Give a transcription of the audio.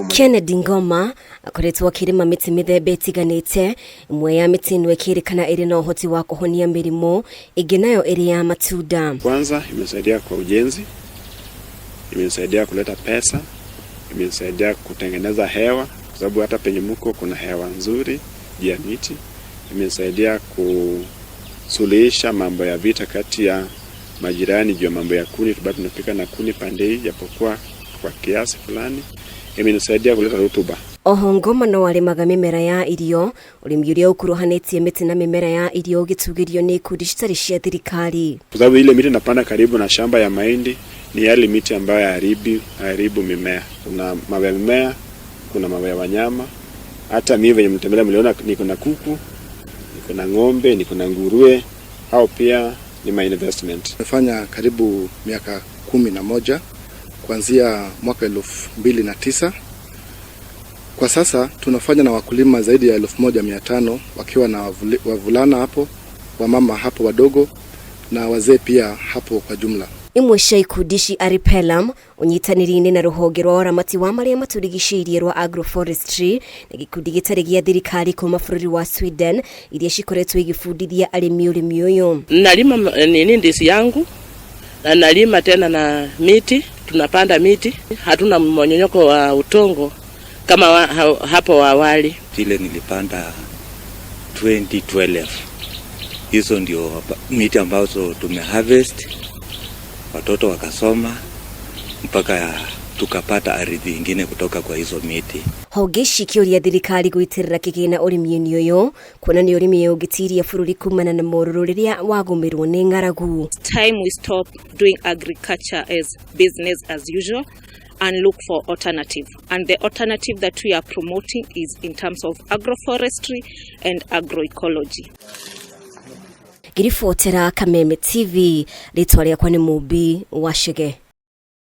Kennedy Ngoma akoretwo akirima miti mithemba itiganite, imwe ya miti ino ikirikana iri na uhoti wa kuhonia mirimo, ingi nayo iri ya matunda. Kwanza imesaidia kwa ujenzi, imesaidia kuleta pesa, imesaidia kutengeneza hewa kwa sababu hata penye mko kuna hewa nzuri ya miti, imesaidia kusuluhisha mambo ya vita kati ya majirani juu ya mambo ya kuni, bado tunapika na kuni pande hii japokuwa kwa kiasi fulani, imesaidia kuleta rutuba. Oho Ngoma no arimaga mimera ya irio, urimi uria ukuruhanetie miti na mimera ya irio ugitugirio ni ikundi itari cia githirikari. Kwa sababu ile miti napanda karibu na shamba ya mahindi ni yale miti ambayo haribu mimea. Kuna mawe ya mimea, kuna mawe ya wanyama. Hata mimi venye mtembelea mliona niko na kuku, niko na ng'ombe, niko na nguruwe, au pia ni my investment. Nimefanya karibu miaka 11 kuanzia mwaka 2009. Kwa sasa tunafanya na wakulima zaidi ya 1500 wakiwa na wavulana hapo, wamama hapo wadogo na wazee pia hapo kwa jumla. Imwe cia ikundi ici aripelam unyitaniri-ini na ruhonge rwa uramati wa maria maturigicĩirie rwa agroforestry na gikundi gitari gia thirikari kuuma bururi wa Sweden iria cikoretwo igifundithia arimi urimi uyu. Nalima ndizi yangu na nalima tena na miti, tunapanda miti, hatuna mmonyonyoko wa utongo kama hapo awali. Vile nilipanda 2012. Hizo ndio miti ambazo tumeharvest, watoto wakasoma mpaka tukapata ardhi nyingine kutoka kwa hizo miti. Honge cikiuria thirikari gwitirira kigina urimi-ini uyu kuona ni urimi ugitiria bururi kumana na moruru riria wagumirwo ni ngaragu. Time we stop doing agriculture as business as usual and look for alternative, and the alternative that we are promoting is in terms of agroforestry and agroecology. Girifotera Kameme TV, ritwa riakwa ni Mubi wa Shege.